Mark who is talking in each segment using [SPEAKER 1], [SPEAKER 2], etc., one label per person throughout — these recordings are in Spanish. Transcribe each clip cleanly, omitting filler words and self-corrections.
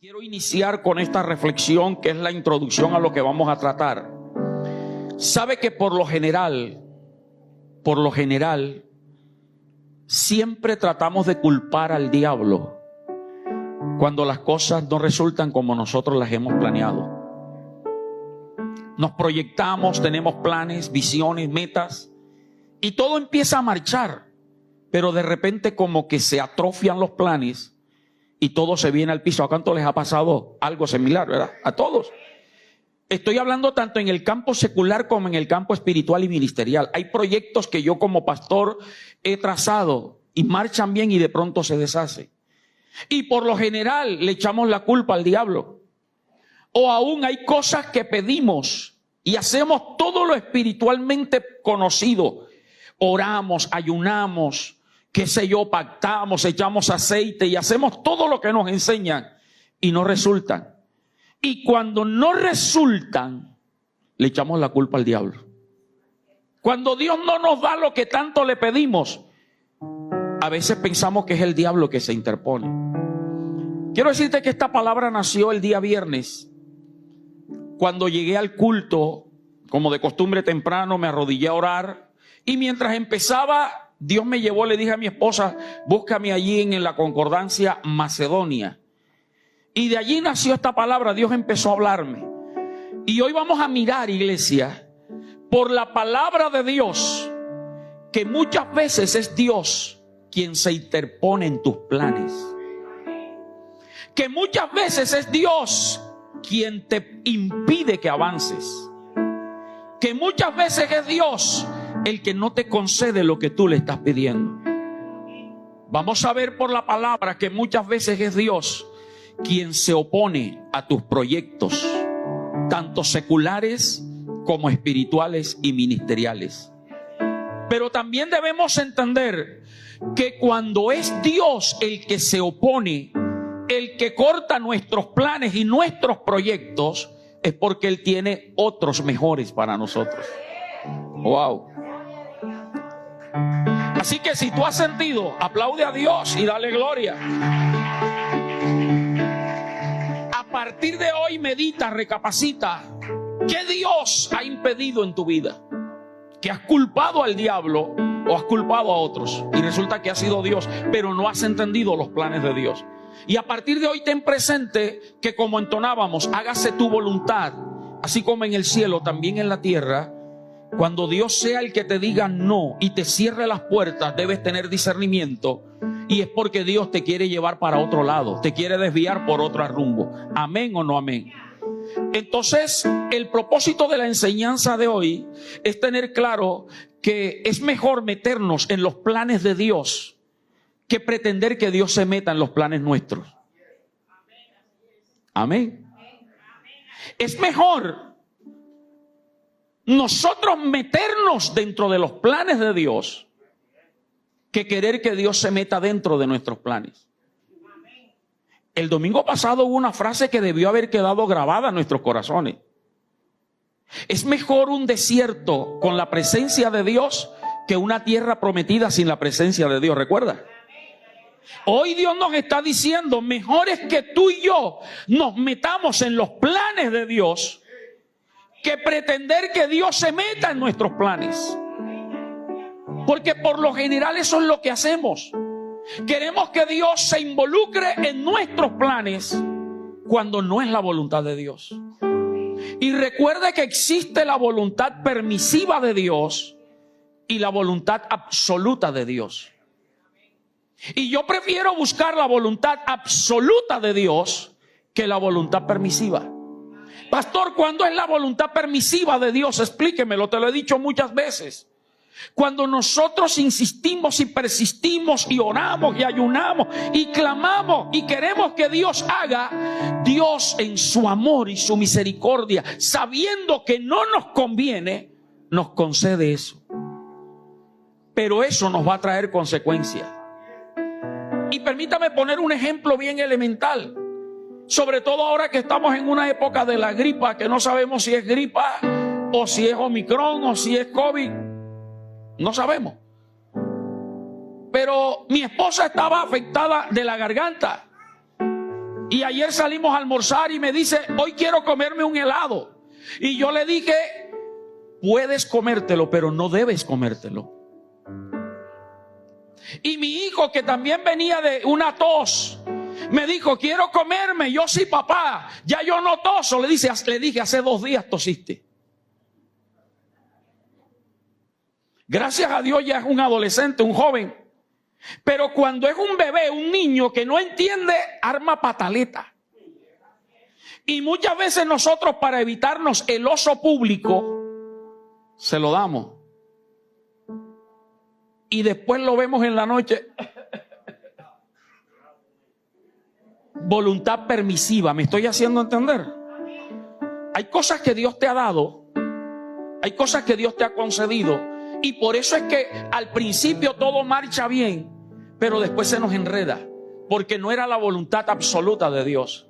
[SPEAKER 1] Quiero iniciar con esta reflexión que es la introducción a lo que vamos a tratar. Sabe que por lo general, siempre tratamos de culpar al diablo cuando las cosas no resultan como nosotros las hemos planeado. Nos proyectamos, tenemos planes, visiones, metas y todo empieza a marchar, pero de repente como que se atrofian los planes y todo se viene al piso. ¿A cuánto les ha pasado algo similar, verdad? A todos. Estoy hablando tanto en el campo secular como en el campo espiritual y ministerial. Hay proyectos que yo como pastor he trazado y marchan bien y de pronto se deshacen. Y por lo general le echamos la culpa al diablo. O aún hay cosas que pedimos y hacemos todo lo espiritualmente conocido. Oramos, ayunamos, qué sé yo, pactamos, echamos aceite y hacemos todo lo que nos enseñan y no resultan. Y cuando no resultan, le echamos la culpa al diablo. Cuando Dios no nos da lo que tanto le pedimos, a veces pensamos que es el diablo que se interpone. Quiero decirte que esta palabra nació el día viernes. Cuando llegué al culto, como de costumbre temprano, me arrodillé a orar. Y mientras empezaba, Dios me llevó, le dije a mi esposa, búscame allí en la concordancia Macedonia. Y de allí nació esta palabra, Dios empezó a hablarme. Y hoy vamos a mirar, iglesia, por la palabra de Dios, que muchas veces es Dios quien se interpone en tus planes. Que muchas veces es Dios quien te impide que avances. Que muchas veces es Dios el que no te concede lo que tú le estás pidiendo. Vamos a ver por la palabra que muchas veces es Dios quien se opone a tus proyectos, tanto seculares como espirituales y ministeriales. Pero también debemos entender que cuando es Dios el que se opone, el que corta nuestros planes y nuestros proyectos, es porque Él tiene otros mejores para nosotros. Wow. Así que si tú has sentido, aplaude a Dios y dale gloria. A partir de hoy medita, recapacita. ¿Qué Dios ha impedido en tu vida? Que has culpado al diablo o has culpado a otros y resulta que ha sido Dios, pero no has entendido los planes de Dios. Y a partir de hoy ten presente que, como entonábamos, hágase tu voluntad, así como en el cielo, también en la tierra. Cuando Dios sea el que te diga no y te cierre las puertas, debes tener discernimiento. Y es porque Dios te quiere llevar para otro lado, te quiere desviar por otro rumbo. ¿Amén o no amén? Entonces, el propósito de la enseñanza de hoy es tener claro que es mejor meternos en los planes de Dios que pretender que Dios se meta en los planes nuestros. Amén. Es mejor nosotros meternos dentro de los planes de Dios que querer que Dios se meta dentro de nuestros planes. El domingo pasado hubo una frase que debió haber quedado grabada en nuestros corazones. Es mejor un desierto con la presencia de Dios que una tierra prometida sin la presencia de Dios. ¿Recuerda? Hoy Dios nos está diciendo, mejor es que tú y yo nos metamos en los planes de Dios que pretender que Dios se meta en nuestros planes. Porque por lo general eso es lo que hacemos. Queremos que Dios se involucre en nuestros planes cuando no es la voluntad de Dios. Y recuerde que existe la voluntad permisiva de Dios y la voluntad absoluta de Dios. Y yo prefiero buscar la voluntad absoluta de Dios que la voluntad permisiva. Pastor, ¿cuándo es la voluntad permisiva de Dios? Explíquemelo, te lo he dicho muchas veces. Cuando nosotros insistimos y persistimos y oramos y ayunamos y clamamos y queremos que Dios haga, Dios en su amor y su misericordia, sabiendo que no nos conviene, nos concede eso. Pero eso nos va a traer consecuencias. Y permítame poner un ejemplo bien elemental. Sobre todo ahora que estamos en una época de la gripa, que no sabemos si es gripa o si es Omicron o si es COVID. No sabemos. Pero mi esposa estaba afectada de la garganta. Y ayer salimos a almorzar y me dice, hoy quiero comerme un helado. Y yo le dije, puedes comértelo, pero no debes comértelo. Y mi hijo, que también venía de una tos, me dijo, quiero comerme. Yo, sí, papá, ya yo no toso. Le dije, hace 2 días tosiste. Gracias a Dios ya es un adolescente, un joven. Pero cuando es un bebé, un niño que no entiende, arma pataleta. Y muchas veces nosotros, para evitarnos el oso público, se lo damos. Y después lo vemos en la noche. Voluntad permisiva, ¿me estoy haciendo entender? Hay cosas que Dios te ha dado, hay cosas que Dios te ha concedido, y por eso es que al principio todo marcha bien, pero después se nos enreda, porque no era la voluntad absoluta de Dios.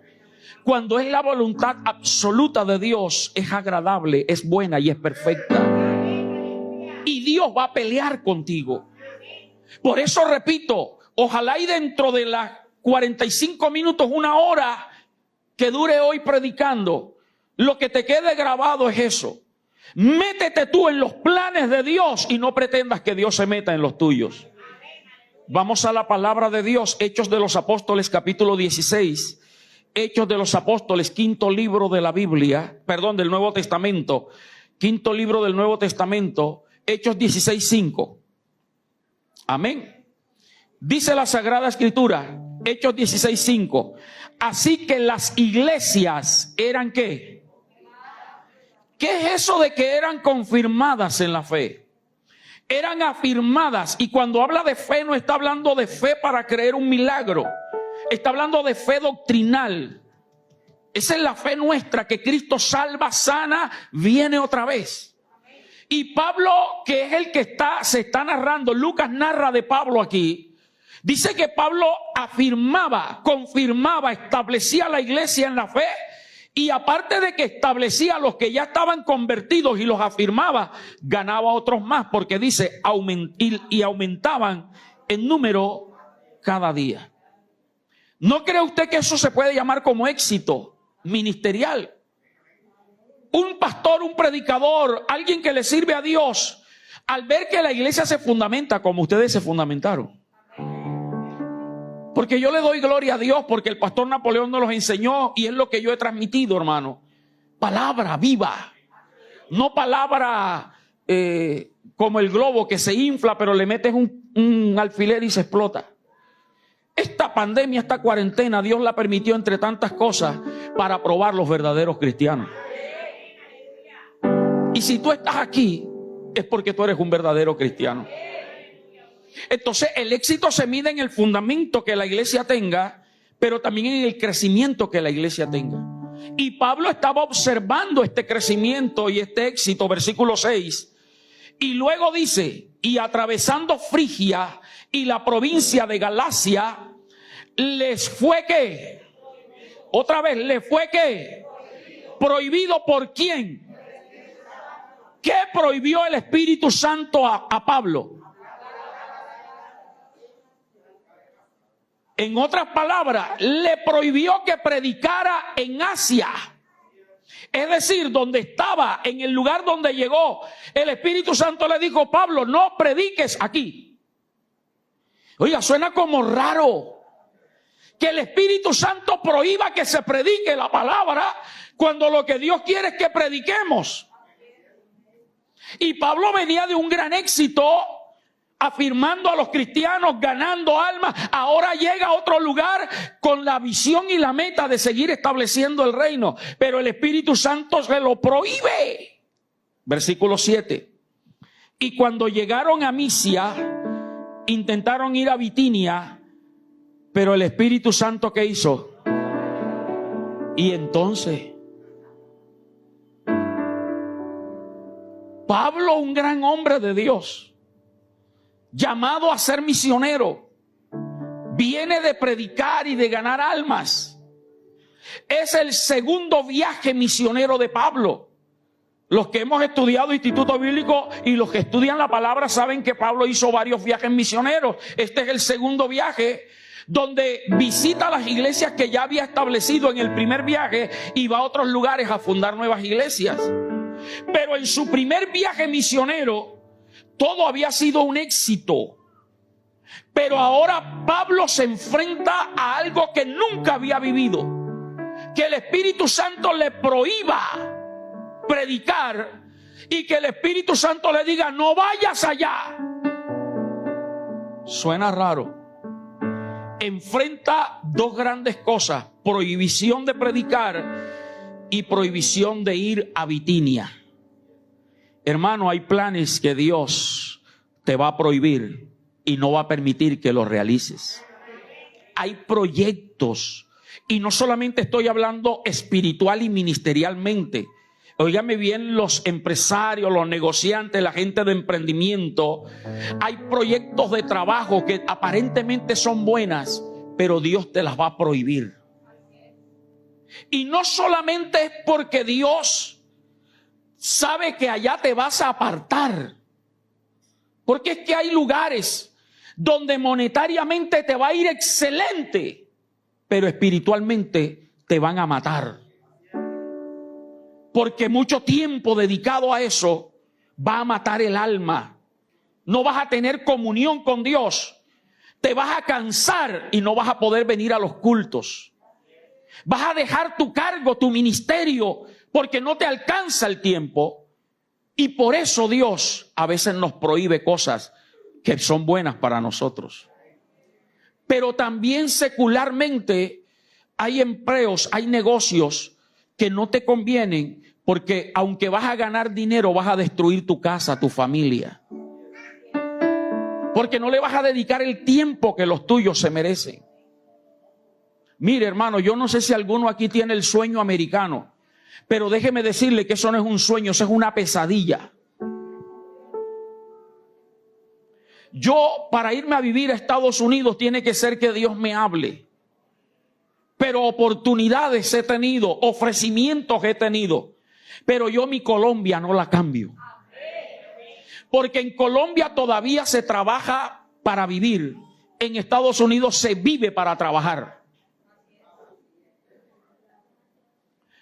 [SPEAKER 1] Cuando es la voluntad absoluta de Dios, es agradable, es buena y es perfecta. Y Dios va a pelear contigo. Por eso repito, ojalá y dentro de las 45 minutos, 1 hora que dure hoy predicando, lo que te quede grabado es eso. Métete tú en los planes de Dios y no pretendas que Dios se meta en los tuyos. Vamos a la palabra de Dios, Hechos de los Apóstoles, capítulo 16. Hechos de los Apóstoles, 5º libro de la Biblia, del Nuevo Testamento. 5º libro del Nuevo Testamento, Hechos 16:5. Amén. Dice la Sagrada Escritura, Hechos 16:5. Así que las iglesias eran ¿qué? ¿Qué es eso de que eran confirmadas en la fe? Eran afirmadas. Y cuando habla de fe, no está hablando de fe para creer un milagro. Está hablando de fe doctrinal. Esa es la fe nuestra, que Cristo salva, sana, viene otra vez. Y Pablo, que es el que se está narrando, Lucas narra de Pablo aquí, dice que Pablo afirmaba, confirmaba, establecía la iglesia en la fe. Y aparte de que establecía a los que ya estaban convertidos y los afirmaba, ganaba a otros más, porque dice, y aumentaban en número cada día. ¿No cree usted que eso se puede llamar como éxito ministerial? Un pastor, un predicador, alguien que le sirve a Dios, al ver que la iglesia se fundamenta como ustedes se fundamentaron. Porque yo le doy gloria a Dios, porque el pastor Napoleón nos los enseñó y es lo que yo he transmitido, hermano. Palabra viva. No palabra como el globo que se infla, pero le metes un alfiler y se explota. Esta pandemia, esta cuarentena, Dios la permitió entre tantas cosas para probar los verdaderos cristianos. Y si tú estás aquí, es porque tú eres un verdadero cristiano. Entonces el éxito se mide en el fundamento que la iglesia tenga, pero también en el crecimiento que la iglesia tenga. Y Pablo estaba observando este crecimiento y este éxito, versículo 6. Y luego dice, y atravesando Frigia y la provincia de Galacia, les fue ¿qué? Otra vez, ¿les fue qué? Prohibido. ¿Por quién? ¿Qué prohibió el Espíritu Santo a Pablo? En otras palabras, le prohibió que predicara en Asia. Es decir, donde estaba, en el lugar donde llegó, el Espíritu Santo le dijo, Pablo, no prediques aquí. Oiga, suena como raro que el Espíritu Santo prohíba que se predique la palabra cuando lo que Dios quiere es que prediquemos. Y Pablo venía de un gran éxito, afirmando a los cristianos, ganando almas. Ahora llega a otro lugar con la visión y la meta de seguir estableciendo el reino, pero el Espíritu Santo se lo prohíbe. Versículo 7. Y cuando llegaron a Misia, intentaron ir a Bitinia, pero el Espíritu Santo, ¿qué hizo? Y entonces Pablo, un gran hombre de Dios, llamado a ser misionero, viene de predicar y de ganar almas. Es el segundo viaje misionero de Pablo. Los que hemos estudiado Instituto Bíblico y los que estudian la palabra saben que Pablo hizo varios viajes misioneros. Este es el segundo viaje. donde visita las iglesias que ya había establecido en el primer viaje y va a otros lugares a fundar nuevas iglesias. Pero en su primer viaje misionero, todo había sido un éxito. Pero ahora Pablo se enfrenta a algo que nunca había vivido. Que el Espíritu Santo le prohíba predicar y que el Espíritu Santo le diga: no vayas allá. Suena raro. Enfrenta dos grandes cosas: prohibición de predicar y prohibición de ir a Bitinia. Hermano, hay planes que Dios te va a prohibir y no va a permitir que los realices. Hay proyectos, y no solamente estoy hablando espiritual y ministerialmente. Óigame bien, los empresarios, los negociantes, la gente de emprendimiento. Hay proyectos de trabajo que aparentemente son buenas, pero Dios te las va a prohibir. Y no solamente es porque Dios sabe que allá te vas a apartar, porque es que hay lugares donde monetariamente te va a ir excelente, pero espiritualmente te van a matar. Porque mucho tiempo dedicado a eso va a matar el alma. No vas a tener comunión con Dios. Te vas a cansar y no vas a poder venir a los cultos. Vas a dejar tu cargo, tu ministerio, porque no te alcanza el tiempo. Y por eso Dios a veces nos prohíbe cosas que son buenas para nosotros. Pero también secularmente hay empleos, hay negocios que no te convienen, porque aunque vas a ganar dinero, vas a destruir tu casa, tu familia. Porque no le vas a dedicar el tiempo que los tuyos se merecen. Mire, hermano, yo no sé si alguno aquí tiene el sueño americano, pero déjeme decirle que eso no es un sueño, eso es una pesadilla. Yo, para irme a vivir a Estados Unidos, tiene que ser que Dios me hable. Pero oportunidades he tenido, ofrecimientos he tenido. Pero yo mi Colombia no la cambio. Porque en Colombia todavía se trabaja para vivir. En Estados Unidos se vive para trabajar.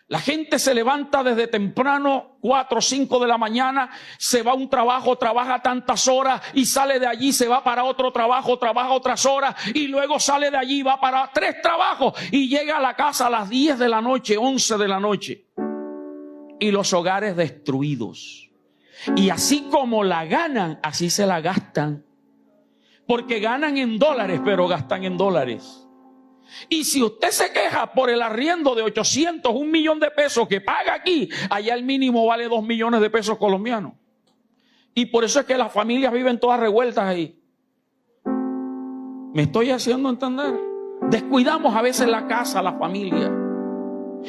[SPEAKER 1] La gente se levanta desde temprano, 4 o 5 de la mañana, se va a un trabajo, trabaja tantas horas y sale de allí, se va para otro trabajo, trabaja otras horas y luego sale de allí, va para 3 trabajos y llega a la casa a las 10 de la noche, 11 de la noche. Y los hogares destruidos. Y así como la ganan, así se la gastan. Porque ganan en dólares, pero gastan en dólares. Y si usted se queja por el arriendo de 800, 1 millón de pesos que paga aquí, allá el mínimo vale 2 millones de pesos colombianos. Y por eso es que las familias viven todas revueltas ahí. ¿Me estoy haciendo entender? Descuidamos a veces la casa, la familia.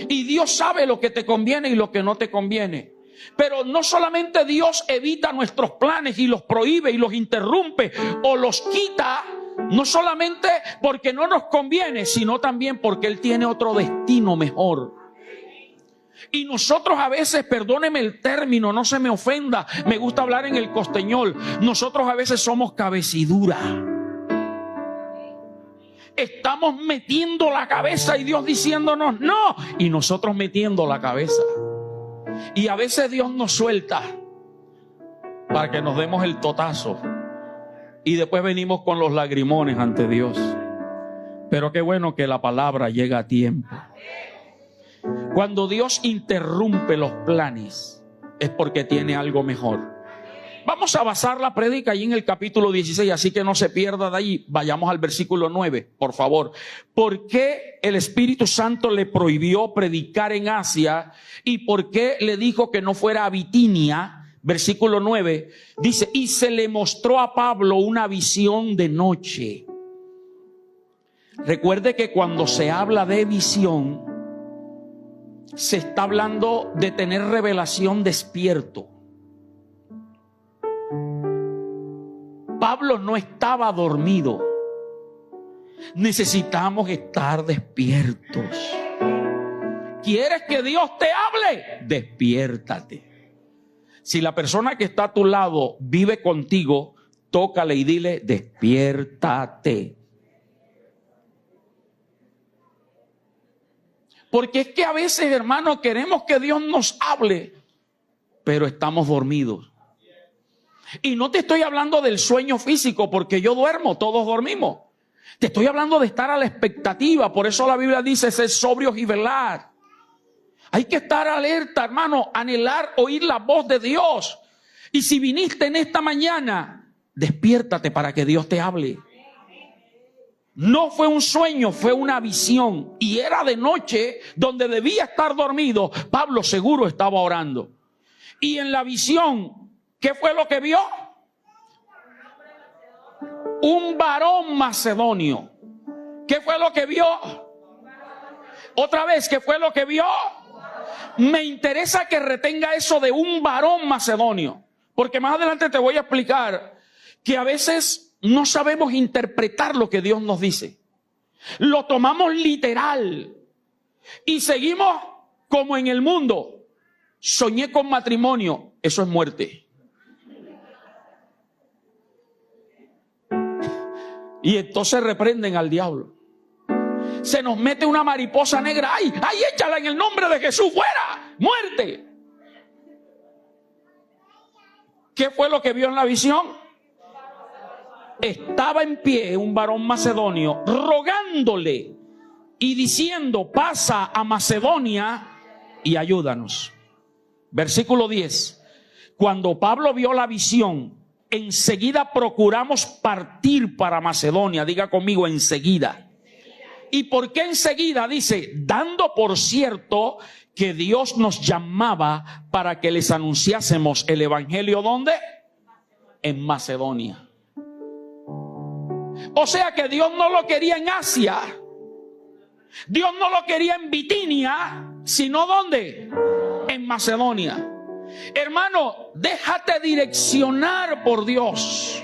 [SPEAKER 1] Y Dios sabe lo que te conviene y lo que no te conviene. Pero no solamente Dios evita nuestros planes y los prohíbe y los interrumpe o los quita, no solamente porque no nos conviene, sino también porque Él tiene otro destino mejor. Y nosotros a veces, perdóneme el término, no se me ofenda, me gusta hablar en el costeñol, nosotros a veces somos cabecidura. Estamos metiendo la cabeza y Dios diciéndonos no, y nosotros metiendo la cabeza. Y a veces Dios nos suelta para que nos demos el totazo. Y después venimos con los lagrimones ante Dios. Pero qué bueno que la palabra llega a tiempo. Cuando Dios interrumpe los planes, es porque tiene algo mejor. Vamos a basar la prédica ahí en el capítulo 16, así que no se pierda de ahí. Vayamos al versículo 9, por favor. ¿Por qué el Espíritu Santo le prohibió predicar en Asia? ¿Y por qué le dijo que no fuera a Bitinia? Versículo 9 dice: y se le mostró a Pablo una visión de noche. Recuerde que cuando se habla de visión, se está hablando de tener revelación despierto. Pablo no estaba dormido. Necesitamos estar despiertos. ¿Quieres que Dios te hable? Despiértate. Si la persona que está a tu lado vive contigo, tócale y dile: despiértate. Porque es que a veces, hermano, queremos que Dios nos hable, pero estamos dormidos. Y no te estoy hablando del sueño físico, porque yo duermo, todos dormimos. Te estoy hablando de estar a la expectativa. Por eso la Biblia dice, ser sobrios y velar. Hay que estar alerta, hermano, anhelar oír la voz de Dios. Y si viniste en esta mañana, despiértate para que Dios te hable. No fue un sueño, fue una visión. Y era de noche, donde debía estar dormido. Pablo seguro estaba orando. Y en la visión, ¿qué fue lo que vio? Un varón macedonio. ¿Qué fue lo que vio? Otra vez, ¿qué fue lo que vio? Me interesa que retenga eso de un varón macedonio. Porque más adelante te voy a explicar que a veces no sabemos interpretar lo que Dios nos dice. Lo tomamos literal y seguimos como en el mundo. Soñé con matrimonio, eso es muerte. Y entonces reprenden al diablo. Se nos mete una mariposa negra. ¡Ay, ay, échala en el nombre de Jesús! ¡Fuera! ¡Muerte! ¿Qué fue lo que vio en la visión? Estaba en pie un varón macedonio rogándole y diciendo, pasa a Macedonia y ayúdanos. Versículo 10. Cuando Pablo vio la visión, enseguida procuramos partir para Macedonia. Diga conmigo, enseguida. ¿Y por qué enseguida? Dice, dando por cierto que Dios nos llamaba para que les anunciásemos el evangelio. ¿Dónde? En Macedonia. O sea que Dios no lo quería en Asia. Dios no lo quería en Bitinia, sino ¿dónde? En Macedonia. Hermano, déjate direccionar por Dios.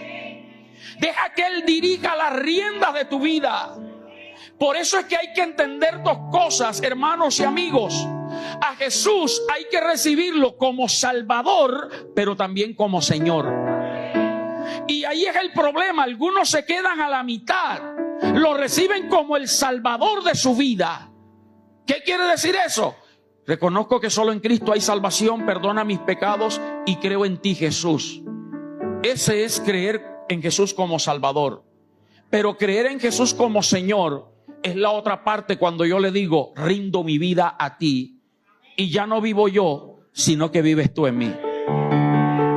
[SPEAKER 1] Deja que Él dirija las riendas de tu vida. Por eso es que hay que entender dos cosas, hermanos y amigos. A Jesús hay que recibirlo como Salvador, pero también como Señor. Y ahí es el problema. Algunos se quedan a la mitad. Lo reciben como el Salvador de su vida. ¿Qué quiere decir eso? Reconozco que solo en Cristo hay salvación, perdona mis pecados y creo en ti, Jesús. Ese es creer en Jesús como Salvador. Pero creer en Jesús como Señor es la otra parte, cuando yo le digo, rindo mi vida a ti y ya no vivo yo, sino que vives tú en mí.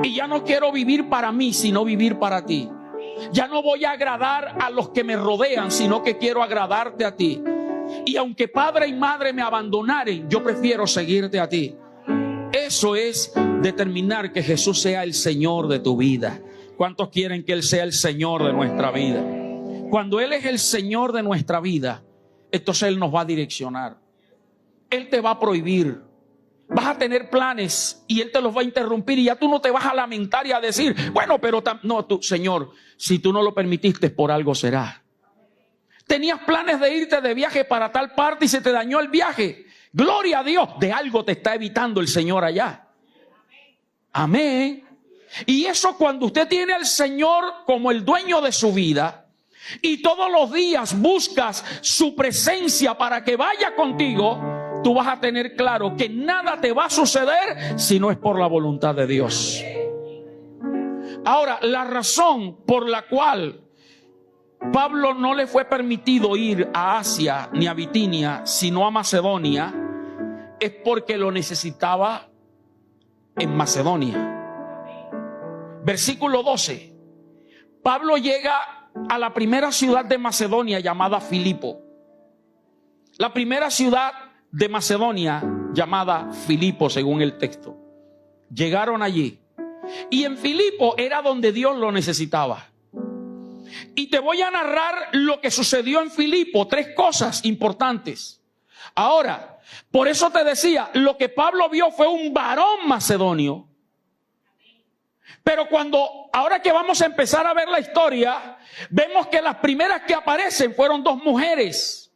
[SPEAKER 1] Y ya no quiero vivir para mí, sino vivir para ti. Ya no voy a agradar a los que me rodean, sino que quiero agradarte a ti. Y aunque padre y madre me abandonaren, yo prefiero seguirte a ti. Eso es determinar que Jesús sea el Señor de tu vida. ¿Cuántos quieren que Él sea el Señor de nuestra vida? Cuando Él es el Señor de nuestra vida, entonces Él nos va a direccionar. Él te va a prohibir. Vas a tener planes y Él te los va a interrumpir y ya tú no te vas a lamentar y a decir, bueno, pero no, tú, Señor, si tú no lo permitiste, por algo será. Tenías planes de irte de viaje para tal parte y se te dañó el viaje. Gloria a Dios, de algo te está evitando el Señor allá. Amén. Y eso, cuando usted tiene al Señor como el dueño de su vida y todos los días buscas su presencia para que vaya contigo, tú vas a tener claro que nada te va a suceder si no es por la voluntad de Dios. Ahora, la razón por la cual Pablo no le fue permitido ir a Asia ni a Bitinia, sino a Macedonia, es porque lo necesitaba en Macedonia. Versículo 12. Pablo llega a la primera ciudad de Macedonia llamada Filipo. La primera ciudad de Macedonia llamada Filipo, según el texto. Llegaron allí. Y en Filipo era donde Dios lo necesitaba. Y te voy a narrar lo que sucedió en Filipo. 3 cosas importantes. Ahora, por eso te decía, lo que Pablo vio fue un varón macedonio. Pero ahora que vamos a empezar a ver la historia, vemos que las primeras que aparecen fueron 2 mujeres.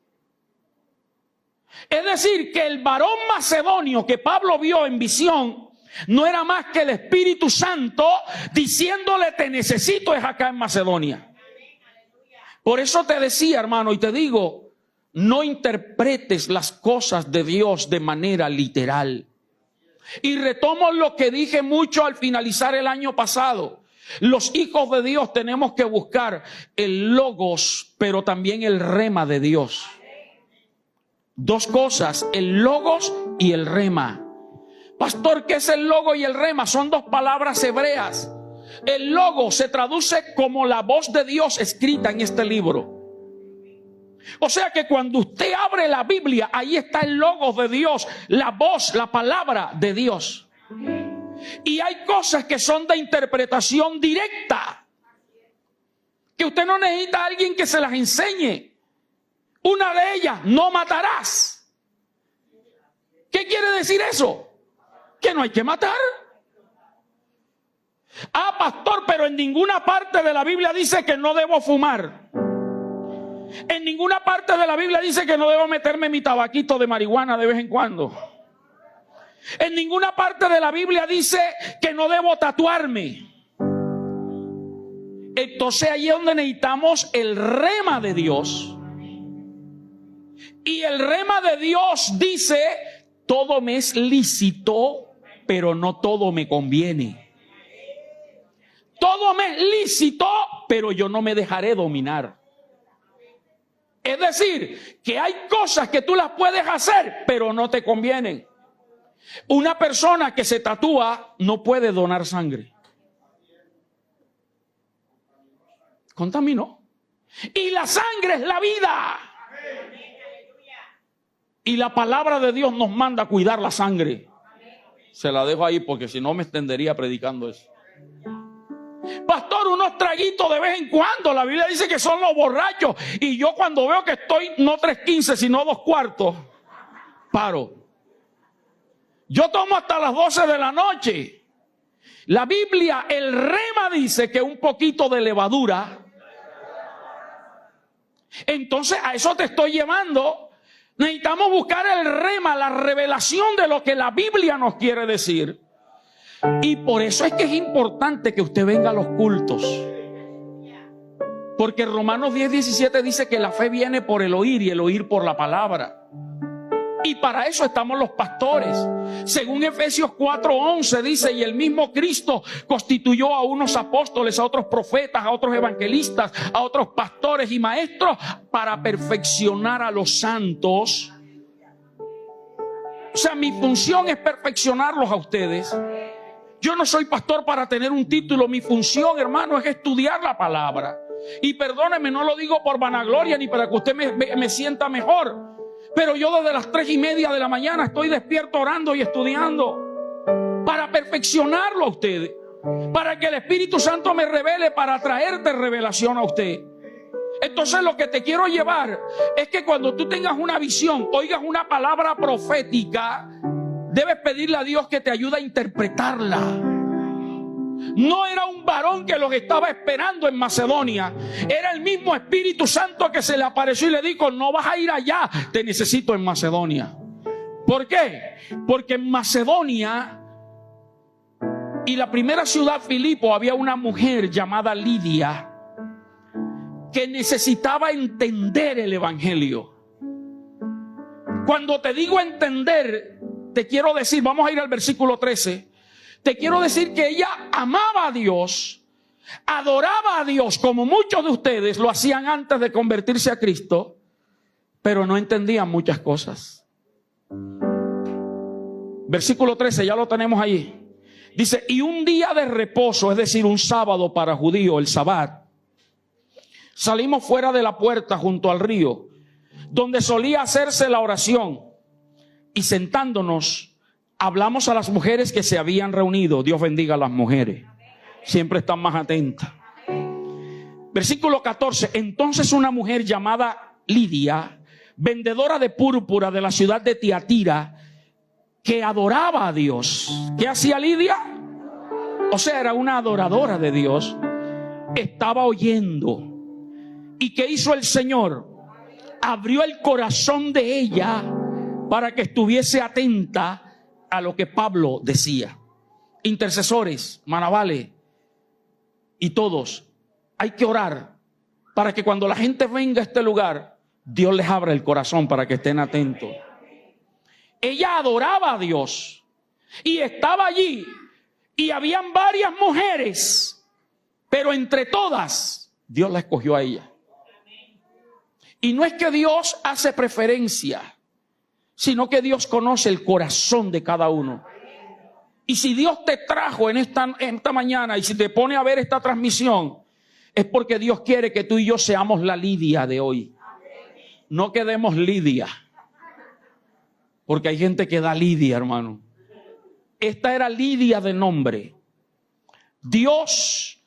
[SPEAKER 1] Es decir, que el varón macedonio que Pablo vio en visión no era más que el Espíritu Santo diciéndole, te necesito, es acá en Macedonia. Por eso te decía, hermano, y te digo, no interpretes las cosas de Dios de manera literal. Y retomo lo que dije mucho al finalizar el año pasado. Los hijos de Dios tenemos que buscar el logos, pero también el rema de Dios. Dos cosas, el logos y el rema. Pastor, ¿qué es el logo y el rema? Son dos palabras hebreas. El logo se traduce como la voz de Dios escrita en este libro. O sea que cuando usted abre la Biblia, ahí está el logo de Dios, la voz, la palabra de Dios. Y hay cosas que son de interpretación directa, que usted no necesita a alguien que se las enseñe. Una de ellas, no matarás. ¿Qué quiere decir eso? Que no hay que matar. Ah, pastor, pero en ninguna parte de la Biblia dice que no debo fumar. En ninguna parte de la Biblia dice que no debo meterme mi tabaquito de marihuana de vez en cuando. En ninguna parte de la Biblia dice que no debo tatuarme. Entonces ahí es donde necesitamos el rema de Dios. Y el rema de Dios dice: todo me es lícito, pero no todo me conviene. Todo me es lícito, pero yo no me dejaré dominar. Es decir, que hay cosas que tú las puedes hacer, pero no te convienen. Una persona que se tatúa no puede donar sangre. Contaminó. Y la sangre es la vida. Y la palabra de Dios nos manda a cuidar la sangre. Se la dejo ahí porque si no me extendería predicando eso. Pastor, unos traguitos de vez en cuando. La Biblia dice que son los borrachos. Y yo cuando veo que estoy no 3:15 sino 2/4, paro. Yo tomo hasta las 12 de la noche. La Biblia, el rema dice que un poquito de levadura. Entonces a eso te estoy llevando. Necesitamos buscar el rema, la revelación de lo que la Biblia nos quiere decir. Y por eso es que es importante que usted venga a los cultos. Porque Romanos 10:17 dice que la fe viene por el oír y el oír por la palabra. Y para eso estamos los pastores. Según Efesios 4:11 dice: y el mismo Cristo constituyó a unos apóstoles, a otros profetas, a otros evangelistas, a otros pastores y maestros para perfeccionar a los santos. O sea, mi función es perfeccionarlos a ustedes. Yo no soy pastor para tener un título. Mi función, hermano, es estudiar la palabra. Y perdóneme, no lo digo por vanagloria ni para que usted me sienta mejor. Pero yo desde las 3:30 de la mañana estoy despierto orando y estudiando para perfeccionarlo a ustedes, para que el Espíritu Santo me revele, para traerte revelación a usted. Entonces lo que te quiero llevar es que cuando tú tengas una visión, oigas una palabra profética, debes pedirle a Dios que te ayude a interpretarla. No era un varón que los estaba esperando en Macedonia. Era el mismo Espíritu Santo que se le apareció y le dijo: no vas a ir allá, te necesito en Macedonia. ¿Por qué? Porque en Macedonia y la primera ciudad, Filipo, había una mujer llamada Lidia que necesitaba entender el evangelio. Cuando te digo entender, te quiero decir, vamos a ir al versículo 13. Te quiero decir que ella amaba a Dios, adoraba a Dios como muchos de ustedes lo hacían antes de convertirse a Cristo, pero no entendían muchas cosas. Versículo 13, ya lo tenemos allí. Dice: y un día de reposo, es decir, un sábado para judío, el Sabbat, salimos fuera de la puerta junto al río, donde solía hacerse la oración, y sentándonos, hablamos a las mujeres que se habían reunido. Dios bendiga a las mujeres. Siempre están más atentas. Versículo 14. Entonces una mujer llamada Lidia, vendedora de púrpura de la ciudad de Tiatira, que adoraba a Dios. ¿Qué hacía Lidia? O sea, era una adoradora de Dios. Estaba oyendo. ¿Y qué hizo el Señor? Abrió el corazón de ella para que estuviese atenta a lo que Pablo decía. Intercesores, manavales y todos, hay que orar para que cuando la gente venga a este lugar Dios les abra el corazón para que estén atentos. Ella adoraba a Dios y estaba allí y habían varias mujeres, pero entre todas Dios la escogió a ella. Y no es que Dios hace preferencia, sino que Dios conoce el corazón de cada uno. Y si Dios te trajo en esta mañana y si te pone a ver esta transmisión, es porque Dios quiere que tú y yo seamos la Lidia de hoy. No quedemos Lidia. Porque hay gente que da Lidia, hermano. Esta era Lidia de nombre. Dios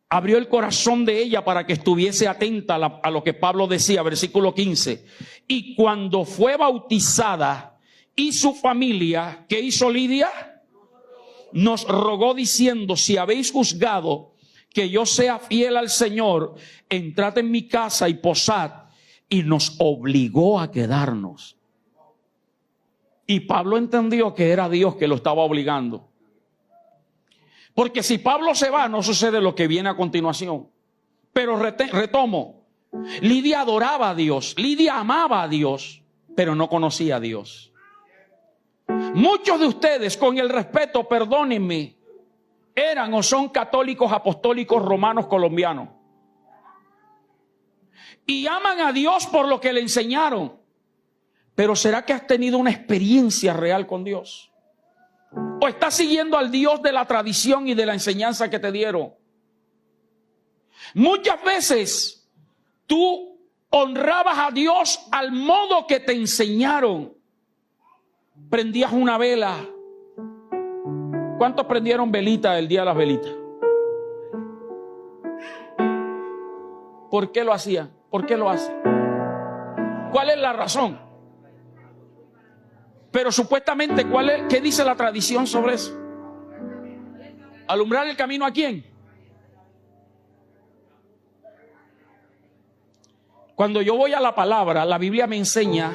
[SPEAKER 1] abrió el corazón de ella para que estuviese atenta a lo que Pablo decía, versículo 15. Y cuando fue bautizada y su familia, ¿qué hizo Lidia? Nos rogó diciendo: si habéis juzgado que yo sea fiel al Señor, entrad en mi casa y posad. Y nos obligó a quedarnos. Y Pablo entendió que era Dios que lo estaba obligando. Porque si Pablo se va, no sucede lo que viene a continuación. Pero retomo. Lidia adoraba a Dios. Lidia amaba a Dios, pero no conocía a Dios. Muchos de ustedes, con el respeto, perdónenme, eran o son católicos, apostólicos, romanos, colombianos. Y aman a Dios por lo que le enseñaron. Pero ¿será que has tenido una experiencia real con Dios? ¿O estás siguiendo al Dios de la tradición y de la enseñanza que te dieron? Muchas veces tú honrabas a Dios al modo que te enseñaron. Prendías una vela. ¿Cuántos prendieron velita el día de las velitas? ¿Por qué lo hacían? ¿Por qué lo hacen? ¿Cuál es la razón? Pero supuestamente, ¿qué dice la tradición sobre eso? ¿Alumbrar el camino a quién? Cuando yo voy a la palabra, la Biblia me enseña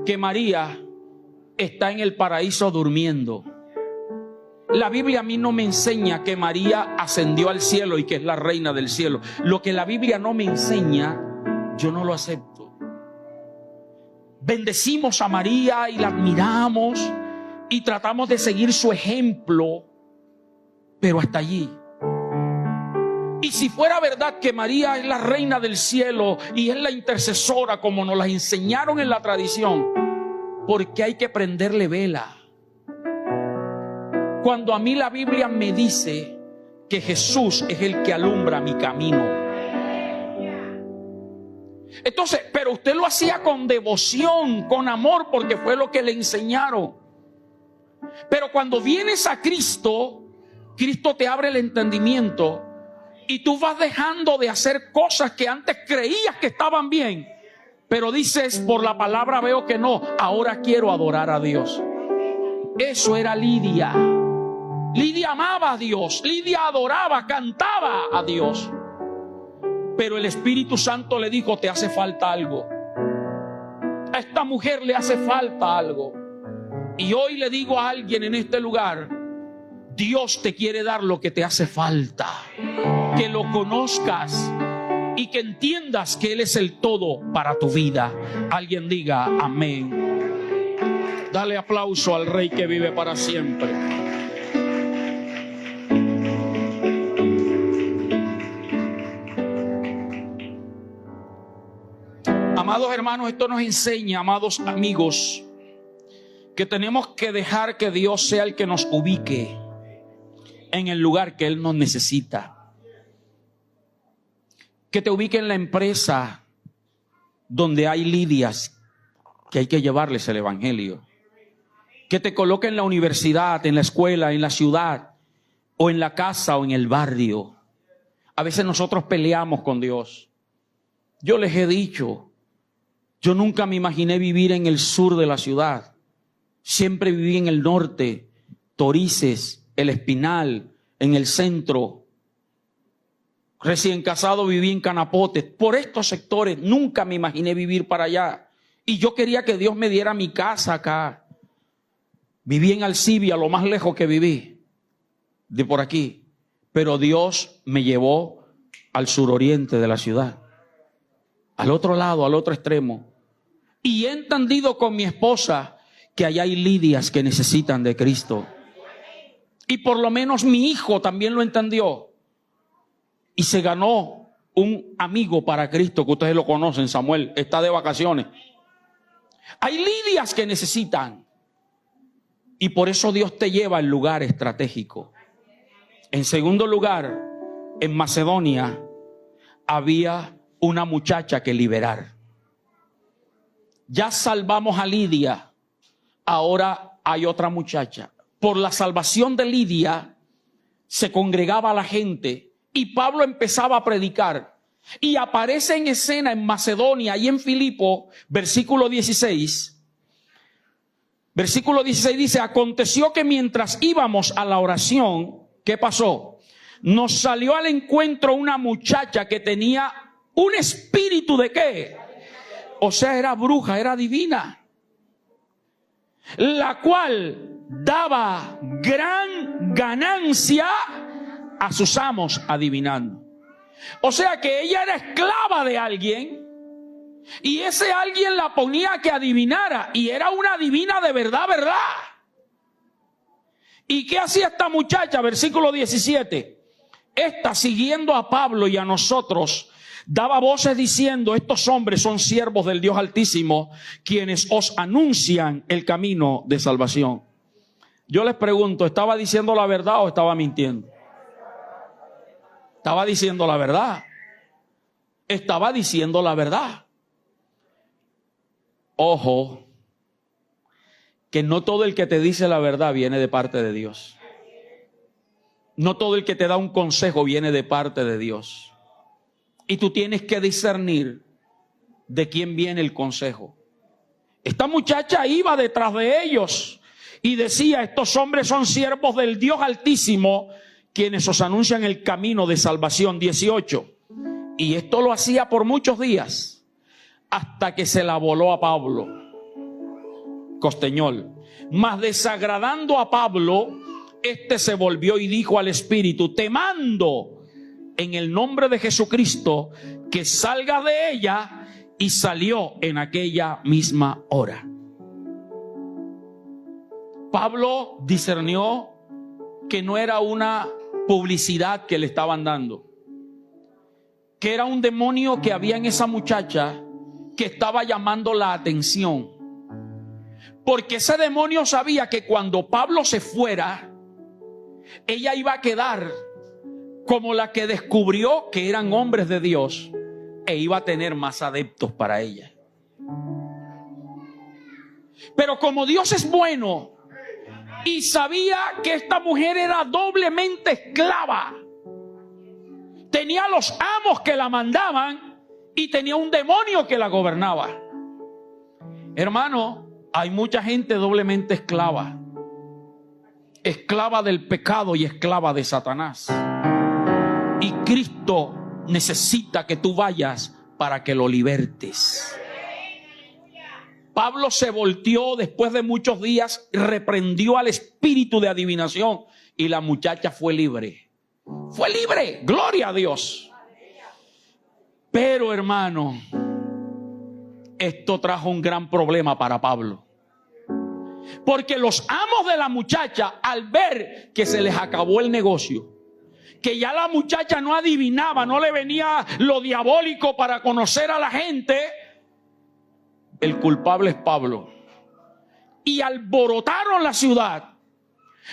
[SPEAKER 1] que María está en el paraíso durmiendo. La Biblia a mí no me enseña que María ascendió al cielo y que es la reina del cielo. Lo que la Biblia no me enseña, yo no lo acepto. Bendecimos a María y la admiramos y tratamos de seguir su ejemplo, pero hasta allí. Y si fuera verdad que María es la reina del cielo y es la intercesora como nos la enseñaron en la tradición, ¿por qué hay que prenderle vela? Cuando a mí la Biblia me dice que Jesús es el que alumbra mi camino. Entonces, pero usted lo hacía con devoción, con amor, porque fue lo que le enseñaron. Pero cuando vienes a Cristo, Cristo te abre el entendimiento y tú vas dejando de hacer cosas que antes creías que estaban bien, pero dices, por la palabra veo que no, ahora quiero adorar a Dios. Eso era Lidia. Lidia amaba a Dios, Lidia adoraba, cantaba a Dios. Pero el Espíritu Santo le dijo: te hace falta algo. A esta mujer le hace falta algo. Y hoy le digo a alguien en este lugar: Dios te quiere dar lo que te hace falta. Que lo conozcas y que entiendas que Él es el todo para tu vida. Alguien diga amén. Dale aplauso al Rey que vive para siempre. Amados hermanos, esto nos enseña, amados amigos, que tenemos que dejar que Dios sea el que nos ubique en el lugar que Él nos necesita. Que te ubique en la empresa donde hay Lidias que hay que llevarles el evangelio. Que te coloque en la universidad, en la escuela, en la ciudad, o en la casa o en el barrio. A veces nosotros peleamos con Dios. Yo les he dicho, yo nunca me imaginé vivir en el sur de la ciudad. Siempre viví en el norte, Torices, El Espinal, en el centro. Recién casado viví en Canapotes. Por estos sectores nunca me imaginé vivir para allá. Y yo quería que Dios me diera mi casa acá. Viví en Alcibia, lo más lejos que viví de por aquí. Pero Dios me llevó al suroriente de la ciudad. al otro lado, al otro extremo. Y he entendido con mi esposa que allá hay Lidias que necesitan de Cristo. Y por lo menos mi hijo también lo entendió. Y se ganó un amigo para Cristo, que ustedes lo conocen, Samuel, está de vacaciones. Hay Lidias que necesitan. Y por eso Dios te lleva al lugar estratégico. En segundo lugar, en Macedonia había una muchacha que liberar. Ya salvamos a Lidia, ahora hay otra muchacha. Por la salvación de Lidia se congregaba la gente y Pablo empezaba a predicar. Y aparece en escena en Macedonia y en Filipo, versículo 16. Versículo 16 dice: aconteció que mientras íbamos a la oración, ¿qué pasó? Nos salió al encuentro una muchacha que tenía un espíritu de ¿qué? O sea, era bruja, era divina, la cual daba gran ganancia a sus amos adivinando. O sea que ella era esclava de alguien y ese alguien la ponía que adivinara, y era una divina de verdad, ¿verdad? ¿Y qué hacía esta muchacha? Versículo 17. Esta, siguiendo a Pablo y a nosotros, daba voces diciendo: estos hombres son siervos del Dios Altísimo, quienes os anuncian el camino de salvación. Yo les pregunto, ¿estaba diciendo la verdad o estaba mintiendo? Estaba diciendo la verdad. Estaba diciendo la verdad. Ojo, que no todo el que te dice la verdad viene de parte de Dios. No todo el que te da un consejo viene de parte de Dios. Y tú tienes que discernir de quién viene el consejo. Esta muchacha iba detrás de ellos y decía: estos hombres son siervos del Dios Altísimo, quienes os anuncian el camino de salvación. 18. Y esto lo hacía por muchos días, hasta que se la voló a Pablo. Costeñol. Mas desagradando a Pablo, este se volvió y dijo al espíritu: te mando en el nombre de Jesucristo que salga de ella. Y salió en aquella misma hora. Pablo discernió que no era una publicidad que le estaban dando, que era un demonio que había en esa muchacha que estaba llamando la atención. Porque ese demonio sabía que cuando Pablo se fuera, ella iba a quedar como la que descubrió que eran hombres de Dios, e iba a tener más adeptos para ella. Pero como Dios es bueno y sabía que esta mujer era doblemente esclava, tenía los amos que la mandaban y tenía un demonio que la gobernaba. Hermano, hay mucha gente doblemente esclava, esclava del pecado y esclava de Satanás. Y Cristo necesita que tú vayas para que lo libertes. Pablo se volteó después de muchos días, reprendió al espíritu de adivinación y la muchacha fue libre. Fue libre, gloria a Dios. Pero hermano, esto trajo un gran problema para Pablo. Porque los amos de la muchacha, al ver que se les acabó el negocio, que ya la muchacha no adivinaba, no le venía lo diabólico para conocer a la gente, el culpable es Pablo. Y alborotaron la ciudad.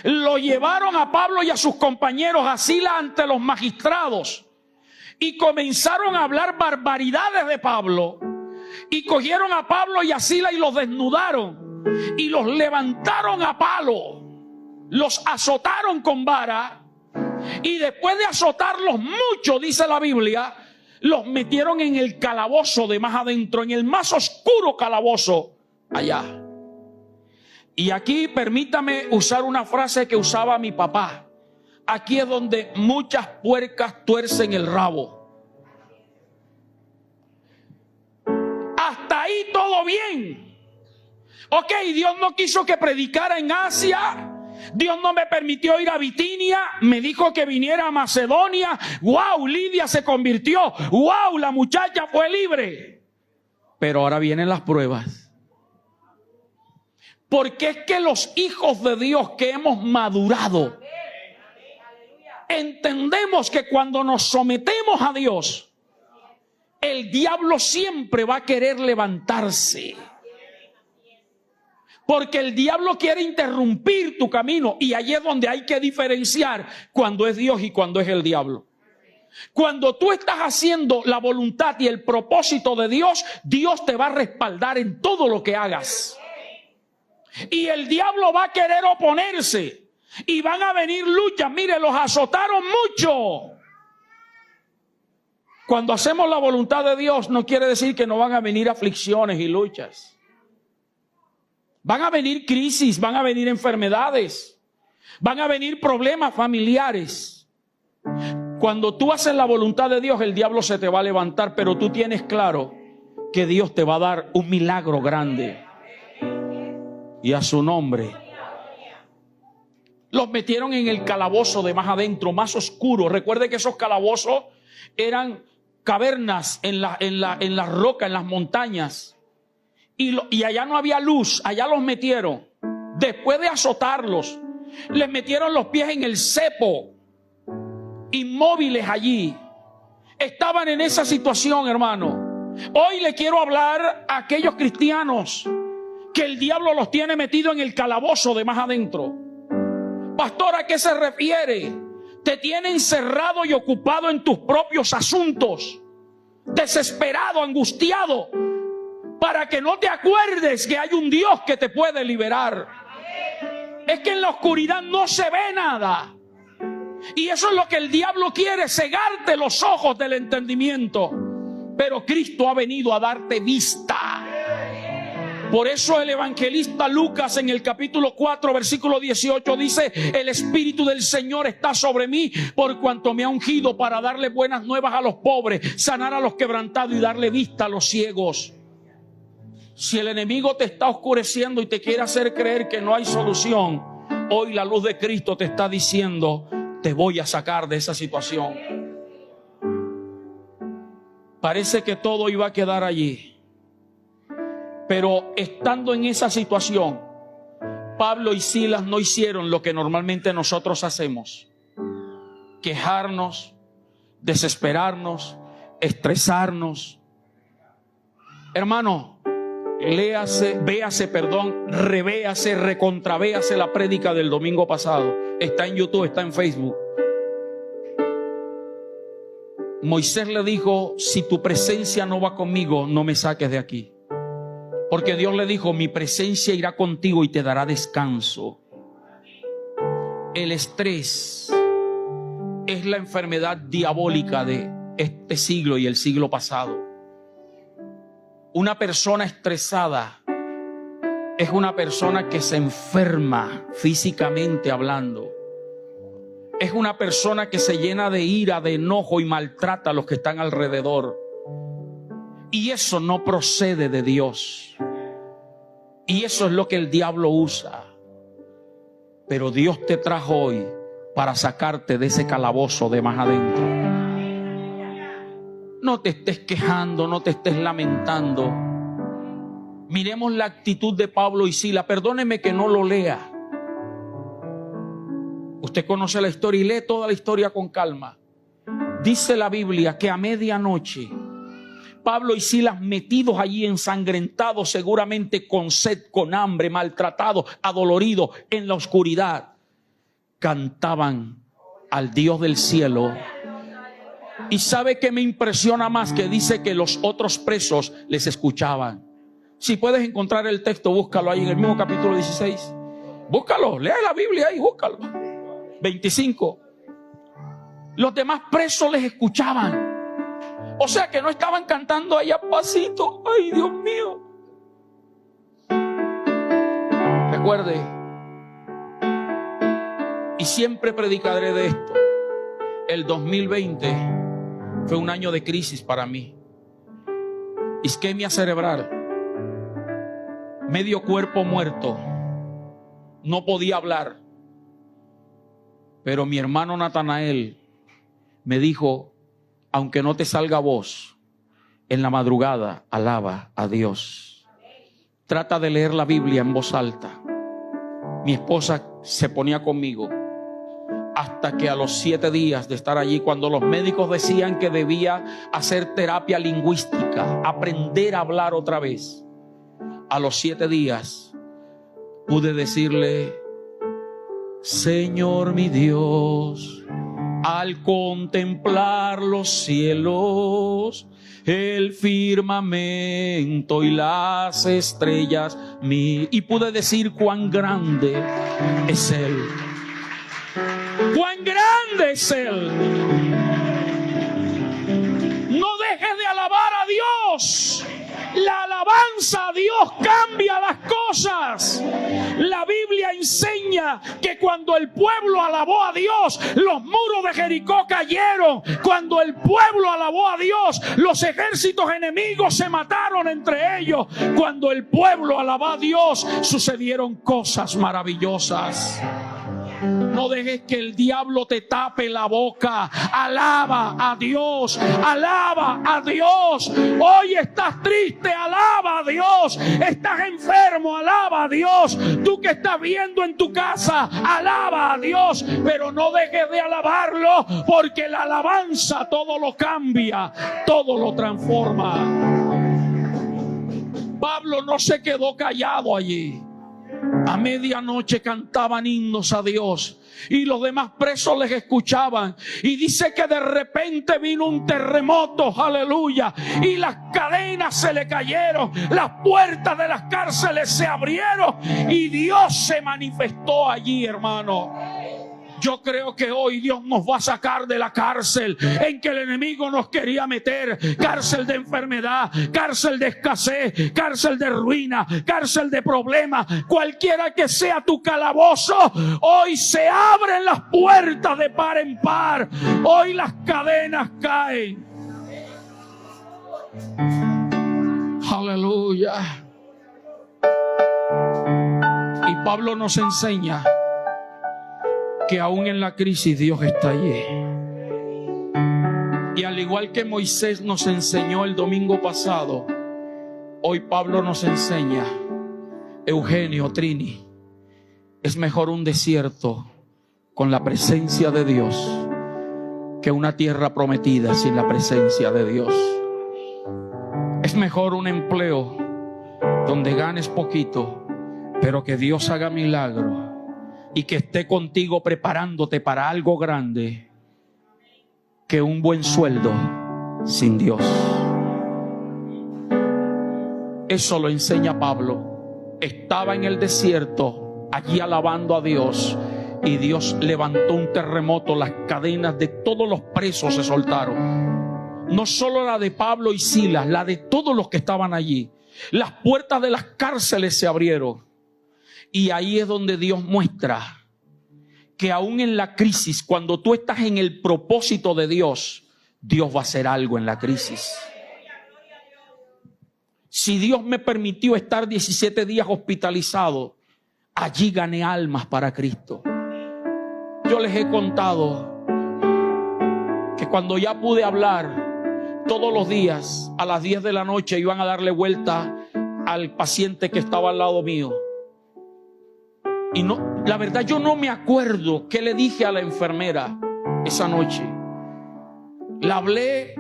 [SPEAKER 1] Lo llevaron a Pablo y a sus compañeros a Sila ante los magistrados. Y comenzaron a hablar barbaridades de Pablo. Y cogieron a Pablo y a Sila y los desnudaron. Y los levantaron a palo. Los azotaron con vara. Y después de azotarlos mucho, dice la Biblia, los metieron en el calabozo de más adentro, en el más oscuro calabozo allá. Y aquí permítame usar una frase que usaba mi papá. Aquí es donde muchas puercas tuercen el rabo. Hasta ahí todo bien. Ok, Dios no quiso que predicara en Asia. Dios no me permitió ir a Bitinia, me dijo que viniera a Macedonia. ¡Wow! Lidia se convirtió. ¡Wow! La muchacha fue libre. Pero ahora vienen las pruebas. Porque es que los hijos de Dios que hemos madurado, entendemos que cuando nos sometemos a Dios, el diablo siempre va a querer levantarse. Porque el diablo quiere interrumpir tu camino, y allí es donde hay que diferenciar cuando es Dios y cuando es el diablo. Cuando tú estás haciendo la voluntad y el propósito de Dios, Dios te va a respaldar en todo lo que hagas. Y el diablo va a querer oponerse. Y van a venir luchas. Mire, los azotaron mucho. Cuando hacemos la voluntad de Dios, no quiere decir que no van a venir aflicciones y luchas. Van a venir crisis, van a venir enfermedades, van a venir problemas familiares. Cuando tú haces la voluntad de Dios, el diablo se te va a levantar, pero tú tienes claro que Dios te va a dar un milagro grande. Y a su nombre. Los metieron en el calabozo de más adentro, más oscuro. Recuerde que esos calabozos eran cavernas en la roca, en las montañas. Y allá no había luz, allá los metieron. Después de azotarlos, les metieron los pies en el cepo, inmóviles allí. Estaban en esa situación, hermano. Hoy le quiero hablar a aquellos cristianos que el diablo los tiene metido en el calabozo de más adentro. Pastor, ¿a qué se refiere? Te tiene encerrado y ocupado en tus propios asuntos, desesperado, angustiado, para que no te acuerdes que hay un Dios que te puede liberar. Es que en la oscuridad no se ve nada. Y eso es lo que el diablo quiere, cegarte los ojos del entendimiento. Pero Cristo ha venido a darte vista. Por eso el evangelista Lucas en el capítulo 4 versículo 18 dice: el Espíritu del Señor está sobre mí, por cuanto me ha ungido para darle buenas nuevas a los pobres, sanar a los quebrantados y darle vista a los ciegos. Si el enemigo te está oscureciendo y te quiere hacer creer que no hay solución, hoy la luz de Cristo te está diciendo: te voy a sacar de esa situación. Parece que todo iba a quedar allí. Pero estando en esa situación, Pablo y Silas no hicieron lo que normalmente nosotros hacemos: quejarnos, desesperarnos, estresarnos. Hermano, revéase, recontravéase la prédica del domingo pasado. Está en YouTube, está en Facebook. Moisés le dijo: si tu presencia no va conmigo, no me saques de aquí. Porque Dios le dijo: mi presencia irá contigo y te dará descanso. El estrés es la enfermedad diabólica de este siglo y el siglo pasado. Una persona estresada es una persona que se enferma físicamente hablando. Es una persona que se llena de ira, de enojo y maltrata a los que están alrededor. Y eso no procede de Dios. Y eso es lo que el diablo usa. Pero Dios te trajo hoy para sacarte de ese calabozo de más adentro. No te estés quejando, no te estés lamentando. Miremos la actitud de Pablo y Silas. Perdóneme que no lo lea. Usted conoce la historia y lee toda la historia con calma. Dice la Biblia que a medianoche Pablo y Silas, metidos allí, ensangrentados, seguramente con sed, con hambre, maltratados, adoloridos, en la oscuridad, cantaban al Dios del cielo. Y sabe que me impresiona más, que dice que los otros presos les escuchaban. Si puedes encontrar el texto, búscalo ahí en el mismo capítulo 16. Búscalo, lea la Biblia ahí, búscalo. 25. Los demás presos les escuchaban. O sea que no estaban cantando ahí a pasito. Ay, Dios mío. Recuerde, y siempre predicaré de esto, el 2020 fue un año de crisis para mí. Isquemia cerebral, medio cuerpo muerto, no podía hablar. Pero mi hermano Natanael me dijo: aunque no te salga voz, en la madrugada, alaba a Dios. Trata de leer la Biblia en voz alta. Mi esposa se ponía conmigo hasta que a los 7 días de estar allí, cuando los médicos decían que debía hacer terapia lingüística, aprender a hablar otra vez, a los 7 días pude decirle: Señor mi Dios, al contemplar los cielos, el firmamento y las estrellas, y pude decir cuán grande es Él. Cuán grande es Él. No dejes de alabar a Dios. La alabanza a Dios cambia las cosas. La Biblia enseña que cuando el pueblo alabó a Dios, los muros de Jericó cayeron. Cuando el pueblo alabó a Dios, los ejércitos enemigos se mataron entre ellos. Cuando el pueblo alabó a Dios, sucedieron cosas maravillosas. No dejes que el diablo te tape la boca. Alaba a Dios, alaba a Dios. Hoy estás triste, alaba a Dios. Estás enfermo, alaba a Dios. Tú que estás viendo en tu casa, alaba a Dios. Pero no dejes de alabarlo, porque la alabanza todo lo cambia, todo lo transforma. Pablo no se quedó callado allí. A medianoche cantaban himnos a Dios y los demás presos les escuchaban. Y dice que de repente vino un terremoto, aleluya, y las cadenas se le cayeron, las puertas de las cárceles se abrieron y Dios se manifestó allí, hermano. Yo creo que hoy Dios nos va a sacar de la cárcel en que el enemigo nos quería meter. Cárcel de enfermedad, cárcel de escasez, cárcel de ruina, cárcel de problemas. Cualquiera que sea tu calabozo, hoy se abren las puertas de par en par. Hoy las cadenas caen. Aleluya. Y Pablo nos enseña que aún en la crisis Dios está allí. Y al igual que Moisés nos enseñó el domingo pasado, hoy Pablo nos enseña, Eugenio, Trini, es mejor un desierto con la presencia de Dios que una tierra prometida sin la presencia de Dios. Es mejor un empleo donde ganes poquito, pero que Dios haga milagro y que esté contigo preparándote para algo grande, que un buen sueldo sin Dios. Eso lo enseña Pablo. Estaba en el desierto, allí alabando a Dios, y Dios levantó un terremoto. Las cadenas de todos los presos se soltaron. No solo la de Pablo y Silas, la de todos los que estaban allí. Las puertas de las cárceles se abrieron. Y ahí es donde Dios muestra que aún en la crisis, cuando tú estás en el propósito de Dios, Dios va a hacer algo en la crisis. Si Dios me permitió estar 17 días hospitalizado, allí gané almas para Cristo. Yo les he contado que cuando ya pude hablar, todos los días a las 10 de la noche iban a darle vuelta al paciente que estaba al lado mío. Y no, la verdad yo no me acuerdo qué le dije a la enfermera esa noche. La hablé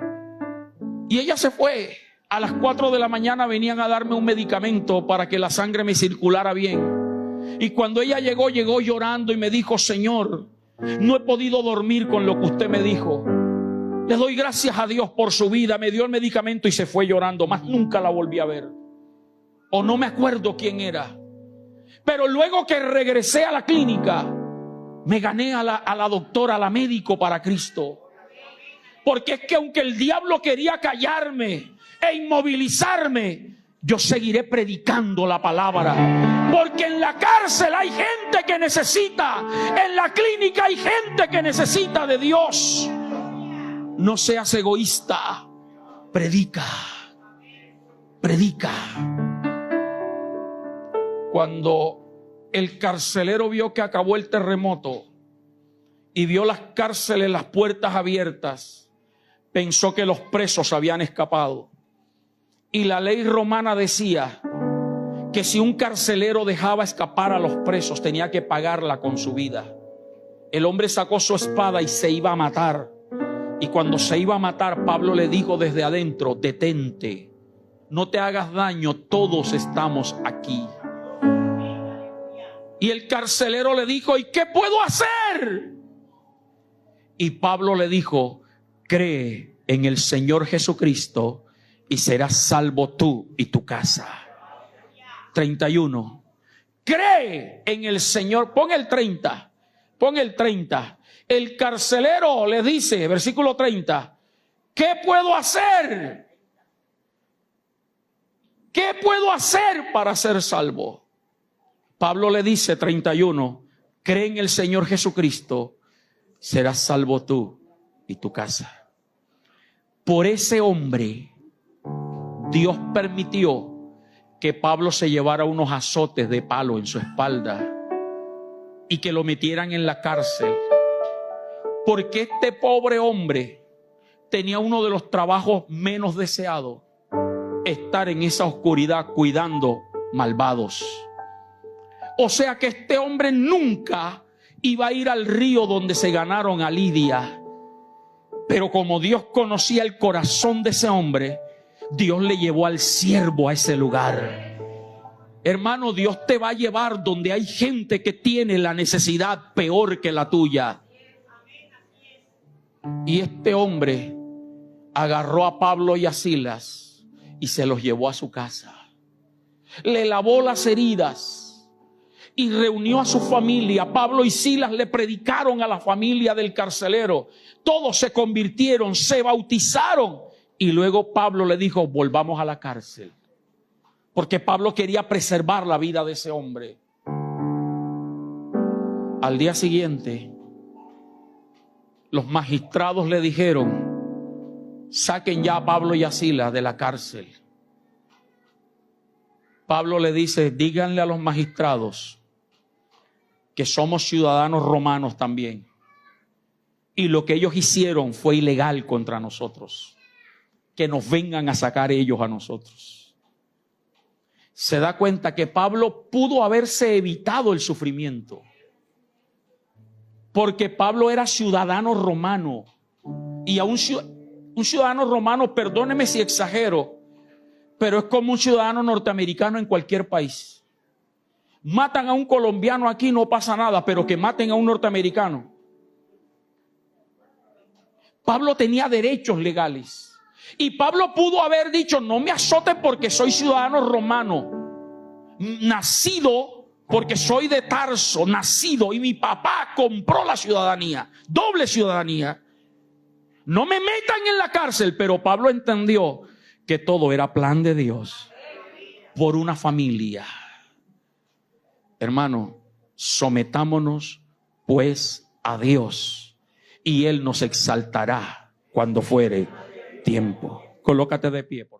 [SPEAKER 1] y ella se fue. A las 4 de la mañana venían a darme un medicamento para que la sangre me circulara bien. Y cuando ella llegó llorando y me dijo: Señor, no he podido dormir con lo que usted me dijo. Le doy gracias a Dios por su vida. Me dio el medicamento y se fue llorando. Más nunca la volví a ver. O no me acuerdo quién era. Pero luego que regresé a la clínica, me gané a la doctora, a la médico para Cristo. Porque es que aunque el diablo quería callarme e inmovilizarme, yo seguiré predicando la palabra. Porque en la cárcel hay gente que necesita, en la clínica hay gente que necesita de Dios. No seas egoísta, predica, predica. Cuando el carcelero vio que acabó el terremoto y vio las cárceles, las puertas abiertas, pensó que los presos habían escapado. Y la ley romana decía que si un carcelero dejaba escapar a los presos, tenía que pagarla con su vida. El hombre sacó su espada y se iba a matar. Y cuando se iba a matar, Pablo le dijo desde adentro: detente, no te hagas daño, todos estamos aquí. Y el carcelero le dijo: ¿y qué puedo hacer? Y Pablo le dijo: cree en el Señor Jesucristo y serás salvo tú y tu casa. 31. Cree en el Señor. Pon el 30. Pon el 30. El carcelero le dice, versículo 30, ¿qué puedo hacer? ¿Qué puedo hacer para ser salvo? Pablo le dice, 31, cree en el Señor Jesucristo, serás salvo tú y tu casa. Por ese hombre, Dios permitió que Pablo se llevara unos azotes de palo en su espalda y que lo metieran en la cárcel. Porque este pobre hombre tenía uno de los trabajos menos deseados: estar en esa oscuridad cuidando malvados. O sea que este hombre nunca iba a ir al río donde se ganaron a Lidia. Pero como Dios conocía el corazón de ese hombre, Dios le llevó al siervo a ese lugar. Hermano, Dios te va a llevar donde hay gente que tiene la necesidad peor que la tuya. Y este hombre agarró a Pablo y a Silas y se los llevó a su casa. Le lavó las heridas y reunió a su familia. Pablo y Silas le predicaron a la familia del carcelero. Todos se convirtieron, se bautizaron. Y luego Pablo le dijo: volvamos a la cárcel. Porque Pablo quería preservar la vida de ese hombre. Al día siguiente, los magistrados le dijeron: saquen ya a Pablo y a Silas de la cárcel. Pablo le dice: díganle a los magistrados que somos ciudadanos romanos también. Y lo que ellos hicieron fue ilegal contra nosotros. Que nos vengan a sacar ellos a nosotros. Se da cuenta que Pablo pudo haberse evitado el sufrimiento. Porque Pablo era ciudadano romano. Y a un ciudadano romano, perdóneme si exagero, pero es como un ciudadano norteamericano en cualquier país. Matan a un colombiano aquí, no pasa nada, pero que maten a un norteamericano. Pablo tenía derechos legales. Y Pablo pudo haber dicho: no me azoten porque soy ciudadano romano, nacido porque soy de Tarso, nacido, y mi papá compró la ciudadanía, doble ciudadanía. No me metan en la cárcel. Pero Pablo entendió que todo era plan de Dios por una familia. Hermano, sometámonos pues a Dios y Él nos exaltará cuando fuere tiempo. Colócate de pie, por favor.